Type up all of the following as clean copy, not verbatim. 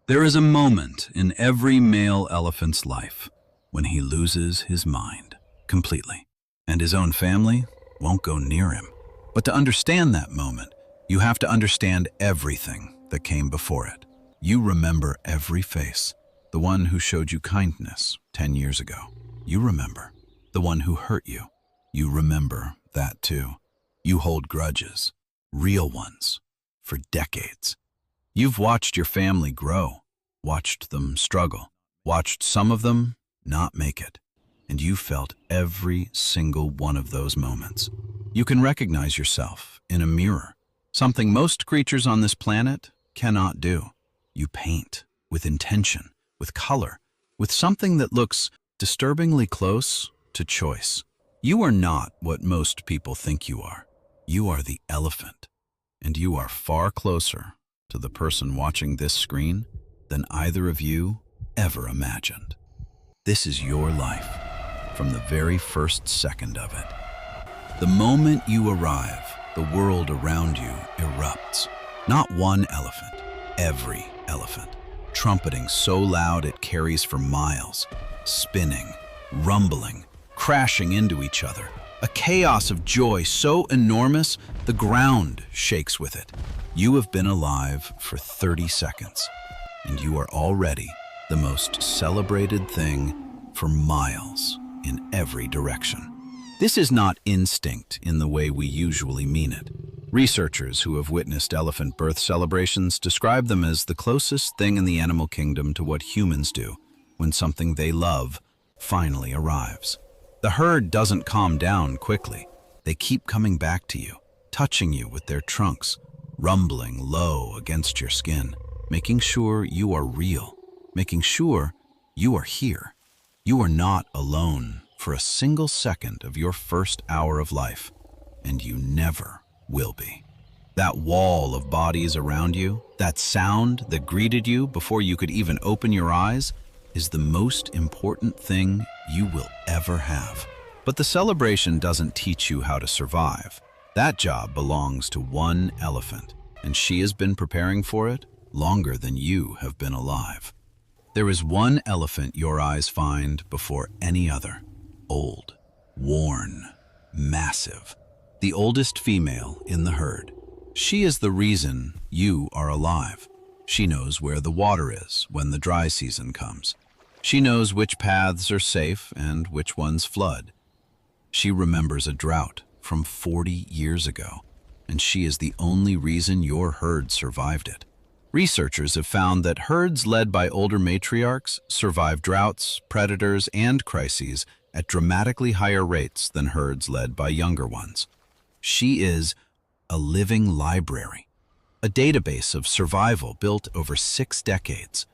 There is a moment in every male elephant's life when he loses his mind completely, and his own family won't go near him. But to understand that moment, you have to understand everything that came before it. You remember every face, the one who showed you kindness 10 years ago. You remember the one who hurt you. You remember that too. You hold grudges, real ones, for decades. You've watched your family grow, watched them struggle, watched some of them not make it, and you felt every single one of those moments. You can recognize yourself in a mirror, something most creatures on this planet cannot do. You paint with intention, with color, with something that looks disturbingly close to choice. You are not what most people think you are. You are the elephant, and you are far closer to the person watching this screen than either of you ever imagined. This is your life from the very first second of it. The moment you arrive, the world around you erupts. Not one elephant, every elephant, trumpeting so loud it carries for miles, spinning, rumbling, crashing into each other. A chaos of joy so enormous, the ground shakes with it. You have been alive for 30 seconds, and you are already the most celebrated thing for miles in every direction. This is not instinct in the way we usually mean it. Researchers who have witnessed elephant birth celebrations describe them as the closest thing in the animal kingdom to what humans do when something they love finally arrives. The herd doesn't calm down quickly. They keep coming back to you, touching you with their trunks, rumbling low against your skin, making sure you are real, making sure you are here. You are not alone for a single second of your first hour of life, and you never will be. That wall of bodies around you, that sound that greeted you before you could even open your eyes, is the most important thing you will ever have. But the celebration doesn't teach you how to survive. That job belongs to one elephant, and she has been preparing for it longer than you have been alive. There is one elephant your eyes find before any other. Old, worn, massive. The oldest female in the herd. She is the reason you are alive. She knows where the water is when the dry season comes. She knows which paths are safe and which ones flood. She remembers a drought from 40 years ago, and she is the only reason your herd survived it. Researchers have found that herds led by older matriarchs survive droughts, predators, and crises at dramatically higher rates than herds led by younger ones. She is a living library, a database of survival built over 6 decades,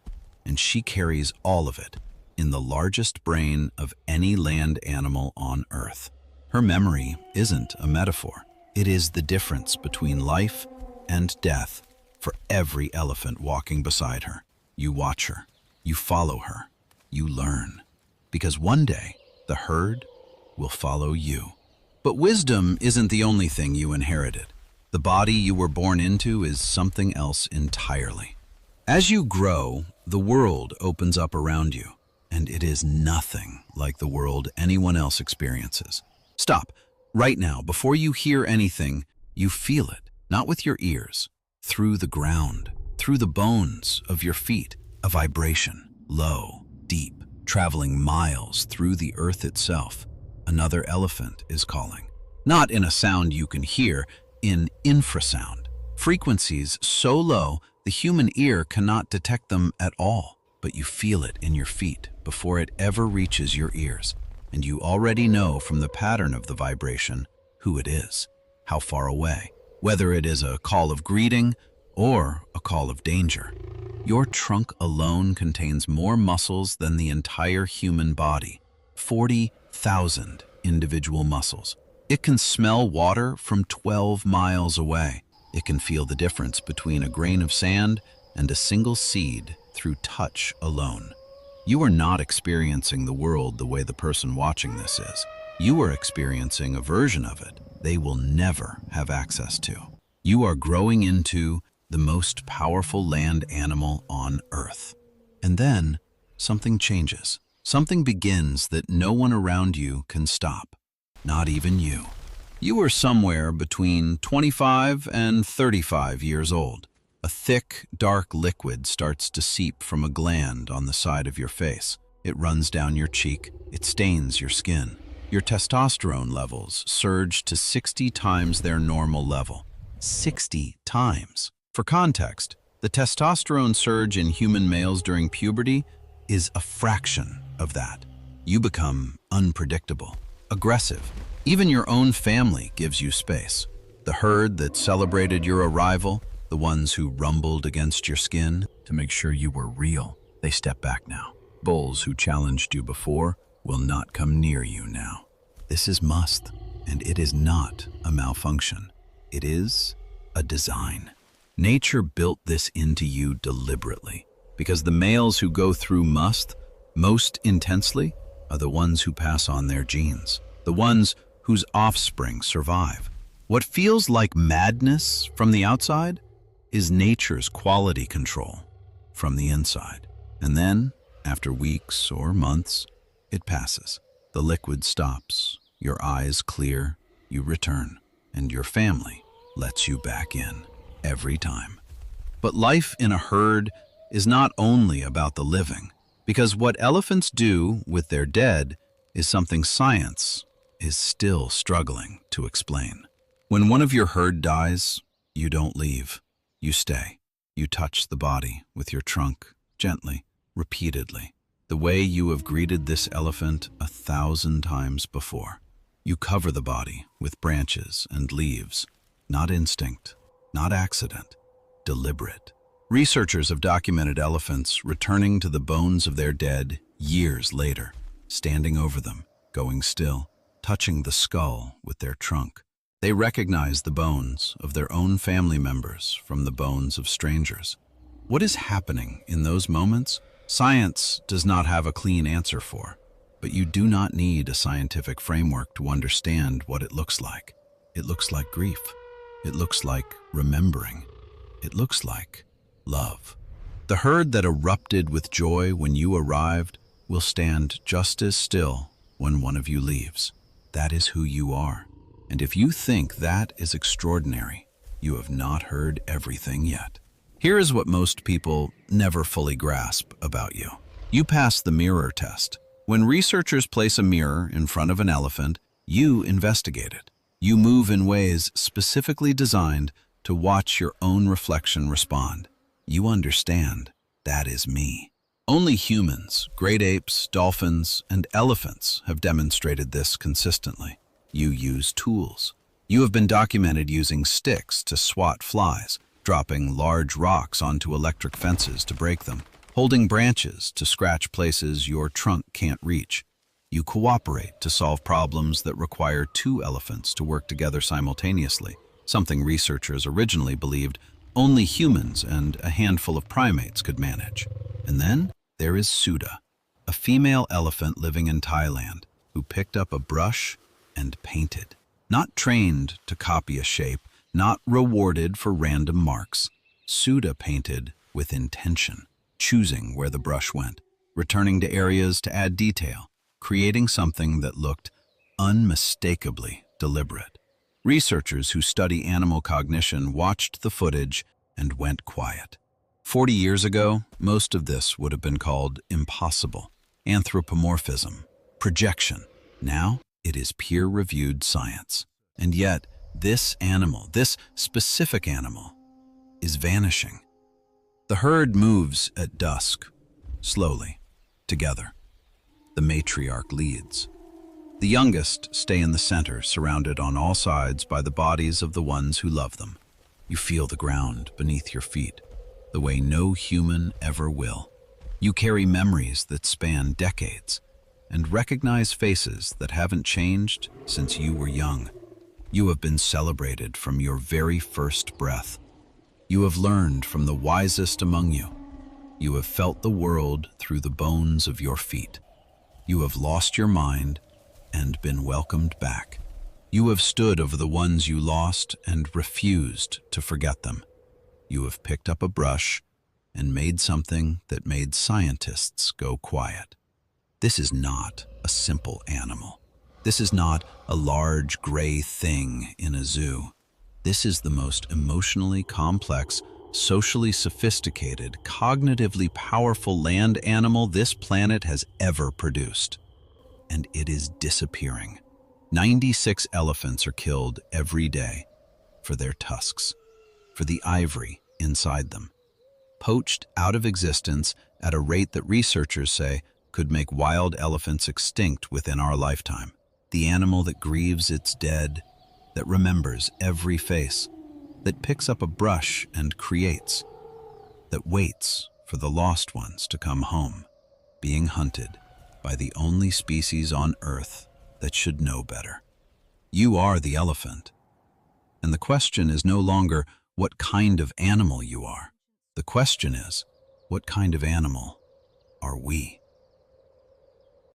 and she carries all of it in the largest brain of any land animal on Earth. Her memory isn't a metaphor. It is the difference between life and death for every elephant walking beside her. You watch her, you follow her, you learn, because one day the herd will follow you. But wisdom isn't the only thing you inherited. The body you were born into is something else entirely. As you grow, the world opens up around you, and it is nothing like the world anyone else experiences. Stop, right now, before you hear anything, you feel it, not with your ears, through the ground, through the bones of your feet, a vibration, low, deep, traveling miles through the earth itself. Another elephant is calling. Not in a sound you can hear, in infrasound. Frequencies so low, the human ear cannot detect them at all, but you feel it in your feet before it ever reaches your ears, and you already know from the pattern of the vibration who it is, how far away, whether it is a call of greeting or a call of danger. Your trunk alone contains more muscles than the entire human body, 40,000 individual muscles. It can smell water from 12 miles away. It can feel the difference between a grain of sand and a single seed through touch alone. You are not experiencing the world the way the person watching this is. You are experiencing a version of it they will never have access to. You are growing into the most powerful land animal on Earth. And then something changes. Something begins that no one around you can stop, not even you. You are somewhere between 25 and 35 years old. A thick, dark liquid starts to seep from a gland on the side of your face. It runs down your cheek. It stains your skin. Your testosterone levels surge to 60 times their normal level. 60 times. For context, the testosterone surge in human males during puberty is a fraction of that. You become unpredictable, aggressive. Even your own family gives you space. The herd that celebrated your arrival, the ones who rumbled against your skin to make sure you were real, they step back now. Bulls who challenged you before will not come near you now. This is Musth, and it is not a malfunction. It is a design. Nature built this into you deliberately, because the males who go through Musth most intensely are the ones who pass on their genes, the ones whose offspring survive. What feels like madness from the outside is nature's quality control from the inside. And then, after weeks or months, it passes. The liquid stops, your eyes clear, you return, and your family lets you back in every time. But life in a herd is not only about the living, because what elephants do with their dead is something science is still struggling to explain. When one of your herd dies, you don't leave. You stay. You touch the body with your trunk, gently, repeatedly, the way you have greeted this elephant 1,000 times before. You cover the body with branches and leaves, not instinct, not accident, deliberate. Researchers have documented elephants returning to the bones of their dead years later, standing over them, going still, touching the skull with their trunk. They recognize the bones of their own family members from the bones of strangers. What is happening in those moments? Science does not have a clean answer for, but you do not need a scientific framework to understand what it looks like. It looks like grief. It looks like remembering. It looks like love. The herd that erupted with joy when you arrived will stand just as still when one of you leaves. That is who you are. And if you think that is extraordinary, you have not heard everything yet. Here is what most people never fully grasp about you. You pass the mirror test. When researchers place a mirror in front of an elephant, you investigate it. You move in ways specifically designed to watch your own reflection respond. You understand, that is me. Only humans, great apes, dolphins, and elephants have demonstrated this consistently. You use tools. You have been documented using sticks to swat flies, dropping large rocks onto electric fences to break them, holding branches to scratch places your trunk can't reach. You cooperate to solve problems that require two elephants to work together simultaneously, something researchers originally believed only humans and a handful of primates could manage. And then there is Suda, a female elephant living in Thailand, who picked up a brush and painted. Not trained to copy a shape, not rewarded for random marks. Suda painted with intention, choosing where the brush went, returning to areas to add detail, creating something that looked unmistakably deliberate. Researchers who study animal cognition watched the footage and went quiet. 40 years ago, most of this would have been called impossible, anthropomorphism, projection. Now, it is peer-reviewed science. And yet, this animal, this specific animal, is vanishing. The herd moves at dusk, slowly, together. The matriarch leads. The youngest stay in the center, surrounded on all sides by the bodies of the ones who love them. You feel the ground beneath your feet, the way no human ever will. You carry memories that span decades, and recognize faces that haven't changed since you were young. You have been celebrated from your very first breath. You have learned from the wisest among you. You have felt the world through the bones of your feet. You have lost your mind and been welcomed back. You have stood over the ones you lost and refused to forget them. You have picked up a brush and made something that made scientists go quiet. This is not a simple animal. This is not a large gray thing in a zoo. This is the most emotionally complex, socially sophisticated, cognitively powerful land animal this planet has ever produced. And it is disappearing. 96 elephants are killed every day for their tusks, for the ivory inside them. Poached out of existence at a rate that researchers say could make wild elephants extinct within our lifetime. The animal that grieves its dead, that remembers every face, that picks up a brush and creates, that waits for the lost ones to come home, being hunted by the only species on Earth that should know better. You are the elephant. And the question is no longer what kind of animal you are. The question is, what kind of animal are we?